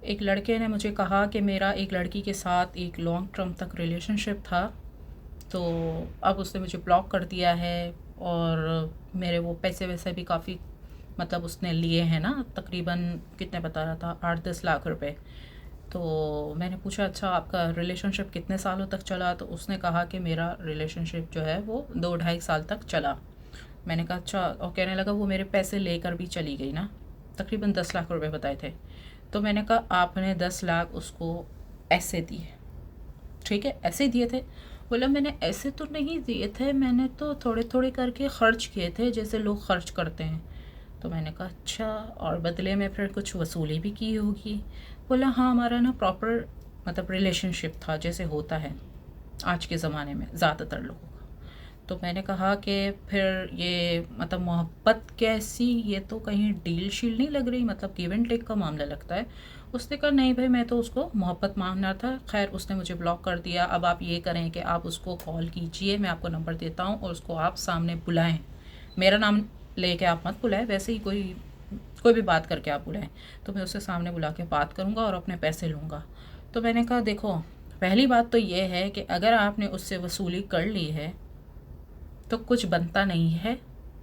एक लड़के ने मुझे कहा कि मेरा एक लड़की के साथ एक लॉन्ग टर्म तक रिलेशनशिप था, तो अब उसने मुझे ब्लॉक कर दिया है। और मेरे वो पैसे वैसे भी काफ़ी मतलब उसने लिए हैं ना, तकरीबन कितने बता रहा था, 8-10 लाख रुपए। तो मैंने पूछा अच्छा आपका रिलेशनशिप कितने सालों तक चला, तो उसने कहा कि मेरा रिलेशनशिप जो है वो 2-2.5 साल तक चला। मैंने कहा अच्छा, और कहने लगा वो मेरे पैसे लेकर भी चली गई ना, तकरीबन 10 लाख रुपए बताए थे। तो मैंने कहा आपने 10 लाख उसको ऐसे दिए, ठीक है ऐसे दिए थे। बोला मैंने ऐसे तो नहीं दिए थे, मैंने तो थोड़े थोड़े करके खर्च किए थे जैसे लोग खर्च करते हैं। तो मैंने कहा अच्छा, और बदले में फिर कुछ वसूली भी की होगी। बोला हाँ हमारा ना प्रॉपर मतलब रिलेशनशिप था जैसे होता है आज के ज़माने में ज़्यादातर लोगों का। तो मैंने कहा कि फिर ये मतलब मोहब्बत कैसी, ये तो कहीं डील शील नहीं लग रही, मतलब गिव एंड टेक का मामला लगता है। उसने कहा नहीं भाई मैं तो उसको मोहब्बत मांगना था। खैर उसने मुझे ब्लॉक कर दिया। अब आप ये करें कि आप उसको कॉल कीजिए, मैं आपको नंबर देता हूँ, और उसको आप सामने बुलाएं। मेरा नाम लेके आप मत बुलाएं, वैसे ही कोई कोई भी बात करके आप बुलाएं। तो मैं उससे सामने बुला के बात करूँगा और अपने पैसे लूँगा। तो मैंने कहा देखो, पहली बात तो ये है कि अगर आपने उससे वसूली कर ली है तो कुछ बनता नहीं है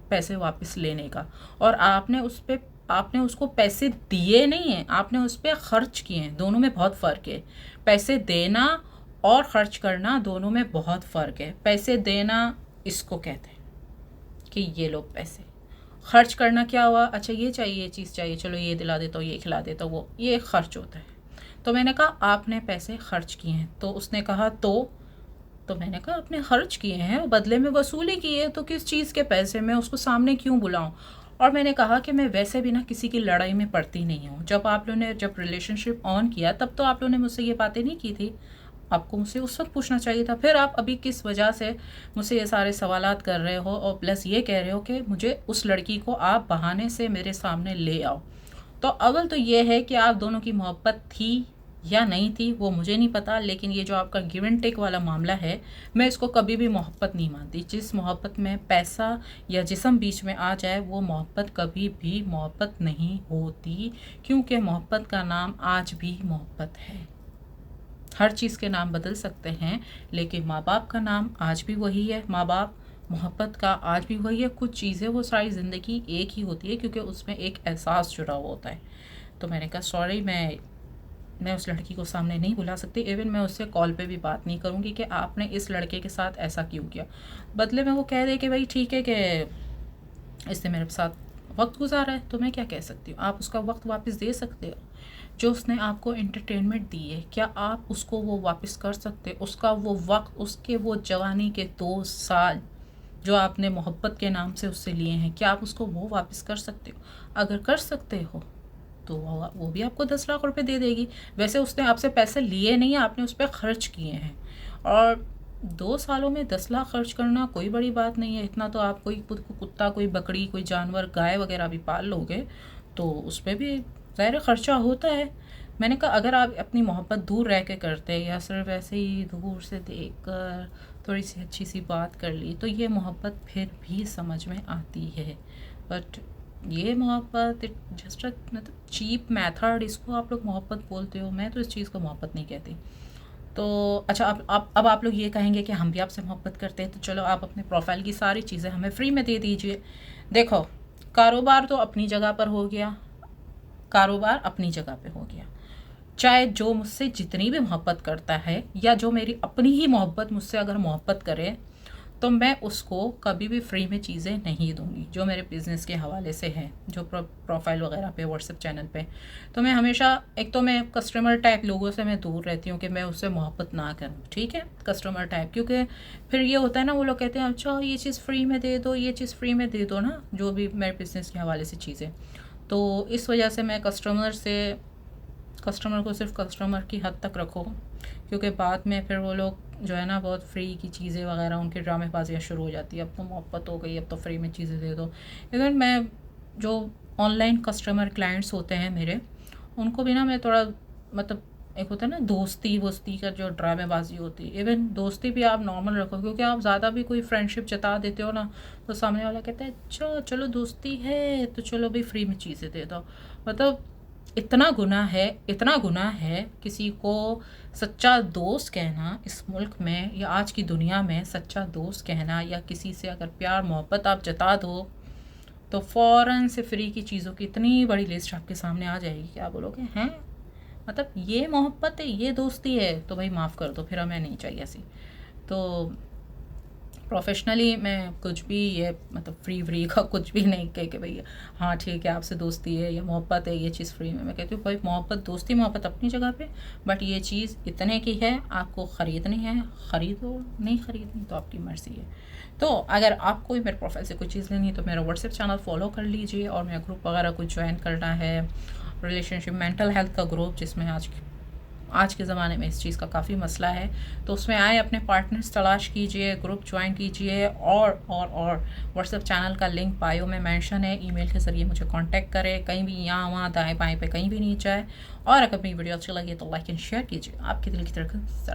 पैसे वापस लेने का। और आपने उसको पैसे दिए नहीं हैं, आपने उस पर खर्च किए हैं। दोनों में बहुत फ़र्क है। पैसे देना और खर्च करना दोनों में बहुत फ़र्क है। पैसे देना इसको कहते हैं कि ये लो पैसे। खर्च करना क्या हुआ, अच्छा ये चाहिए ये चीज़ चाहिए, चलो ये दिला देता हूँ, ये खिला देता हूँ, वो ये खर्च होता है। तो मैंने कहा आपने पैसे खर्च किए हैं। तो उसने कहा तो मैंने कहा आपने खर्च किए हैं और बदले में वसूली की है, तो किस चीज़ के पैसे, मैं उसको सामने क्यों बुलाऊं। और मैंने कहा कि मैं वैसे भी ना किसी की लड़ाई में पड़ती नहीं हूँ। जब आप लोगों ने जब रिलेशनशिप ऑन किया तब तो आप लोगों ने मुझसे ये बातें नहीं की थी। आपको मुझसे उस वक्त पूछना चाहिए था। फिर आप अभी किस वजह से मुझसे ये सारे सवालात कर रहे हो और प्लस ये कह रहे हो कि मुझे उस लड़की को आप बहाने से मेरे सामने ले आओ। तो अव्वल तो ये है कि आप दोनों की मोहब्बत थी या नहीं थी वो मुझे नहीं पता, लेकिन ये जो आपका गिव एंड टेक वाला मामला है, मैं इसको कभी भी मोहब्बत नहीं मानती। जिस मोहब्बत में पैसा या जिस्म बीच में आ जाए वो मोहब्बत कभी भी मोहब्बत नहीं होती, क्योंकि मोहब्बत का नाम आज भी मोहब्बत है। हर चीज़ के नाम बदल सकते हैं, लेकिन माँ बाप का नाम आज भी वही है। माँ बाप मोहब्बत का आज भी वही है। कुछ चीज़ें वो सारी ज़िंदगी एक ही होती है, क्योंकि उसमें एक एहसास जुड़ा हुआ होता है। तो मैंने कहा सॉरी, मैं उस लड़की को सामने नहीं बुला सकती। इवन मैं उससे कॉल पे भी बात नहीं करूँगी कि आपने इस लड़के के साथ ऐसा क्यों किया। बदले में वो कह दे कि भाई ठीक है कि इसने मेरे साथ वक्त गुजारा है, तो मैं क्या कह सकती हूँ। आप उसका वक्त वापस दे सकते हो। जो उसने आपको एंटरटेनमेंट दी है, क्या आप उसको वो वापस कर सकते हो। उसका वो वक्त, उसके वो जवानी के 2 साल जो आपने मोहब्बत के नाम से उससे लिए हैं, क्या आप उसको वो वापस कर सकते हो। अगर कर सकते हो तो वो भी आपको 10 लाख रुपए दे देगी। वैसे उसने आपसे पैसे लिए नहीं है, आपने उस पर खर्च किए हैं। और 2 सालों में 10 लाख खर्च करना कोई बड़ी बात नहीं है। इतना तो आप कोई कुत्ता, कोई बकरी, कोई जानवर, गाय वगैरह भी पाल लोगे तो उस पर भी ज़ाहिर खर्चा होता है। मैंने कहा अगर आप अपनी मोहब्बत दूर रह के करते या सिर्फ ऐसे ही दूर से देख कर थोड़ी सी अच्छी सी बात कर ली तो ये मोहब्बत फिर भी समझ में आती है। बट ये मोहब्बत जस्ट मतलब चीप मेथड, इसको आप लोग मोहब्बत बोलते हो। मैं तो इस चीज़ को मोहब्बत नहीं कहती। तो अच्छा, अब आप लोग ये कहेंगे कि हम भी आपसे मोहब्बत करते हैं, तो चलो आप अपने प्रोफाइल की सारी चीज़ें हमें फ्री में दे दीजिए। देखो, कारोबार तो अपनी जगह पर हो गया, कारोबार अपनी जगह पे हो गया। चाहे जो मुझसे जितनी भी मोहब्बत करता है या जो मेरी अपनी ही मोहब्बत मुझसे अगर मोहब्बत करे, तो मैं उसको कभी भी फ्री में चीज़ें नहीं दूंगी जो मेरे बिज़नेस के हवाले से है, जो प्रोफाइल वगैरह पे, व्हाट्सएप चैनल पे। तो मैं हमेशा, एक तो मैं कस्टमर टाइप लोगों से मैं दूर रहती हूँ कि मैं उससे मोहब्बत ना करूँ, ठीक है, कस्टमर टाइप। क्योंकि फिर ये होता है ना, वो लोग कहते हैं अच्छा ये चीज़ फ्री में दे दो, ये चीज़ फ्री में दे दो ना, जो भी मेरे बिज़नेस के हवाले से चीज़ें। तो इस वजह से मैं कस्टमर को सिर्फ कस्टमर की हद तक रखो, क्योंकि बाद में फिर वो लोग जो है ना बहुत फ्री की चीज़ें वगैरह उनकी ड्रामेबाजियाँ शुरू हो जाती है। अब तो मोहब्बत हो गई, अब तो फ्री में चीज़ें दे दो। इवन मैं जो ऑनलाइन कस्टमर क्लाइंट्स होते हैं मेरे, उनको भी ना मैं थोड़ा मतलब, एक होता है ना दोस्ती वोस्ती का जो ड्रामेबाजी होती है, इवन दोस्ती भी आप नॉर्मल रखो, क्योंकि आप ज़्यादा भी कोई फ्रेंडशिप जता देते हो ना तो सामने वाला कहता है अच्छा चलो दोस्ती है तो चलो भाई फ्री में चीज़ें दे दो। मतलब इतना गुनाह है, इतना गुनाह है किसी को सच्चा दोस्त कहना इस मुल्क में या आज की दुनिया में सच्चा दोस्त कहना, या किसी से अगर प्यार मोहब्बत आप जता दो तो फ़ौरन से फ्री की चीज़ों की इतनी बड़ी लिस्ट आपके सामने आ जाएगी कि आप बोलोगे हैं, मतलब ये मोहब्बत है, ये दोस्ती है, तो भाई माफ़ कर दो, फिर हमें नहीं चाहिए ऐसी। तो प्रोफेशनली मैं कुछ भी ये मतलब फ्री का कुछ भी नहीं कह के भैया हाँ ठीक है आपसे दोस्ती है या मोहब्बत है ये चीज़ फ्री में, मैं कहती हूँ भाई मोहब्बत दोस्ती मोहब्बत अपनी जगह पे, बट ये चीज़ इतने की है, आपको ख़रीदनी है ख़रीदो, नहीं ख़रीदनी तो आपकी मर्ज़ी है। तो अगर आपको भी मेरे प्रोफाइल से कोई चीज़ लेनी है तो मेरा व्हाट्सएप चैनल फॉलो कर लीजिए, और मेरा ग्रुप वगैरह कुछ ज्वाइन करना है, रिलेशनशिप मेंटल हेल्थ का ग्रुप जिसमें आज के ज़माने में इस चीज़ का काफ़ी मसला है, तो उसमें आए अपने पार्टनर्स तलाश कीजिए, ग्रुप ज्वाइन कीजिए, और व्हाट्सएप चैनल का लिंक बायो में मेंशन है, ईमेल के ज़रिए मुझे कांटेक्ट करें, कहीं भी यहाँ वहाँ दाएं बाएं पे कहीं भी नहीं जाए। और अगर मेरी वीडियो अच्छी लगी तो लाइक एंड शेयर कीजिए। आपके दिल की तरफ से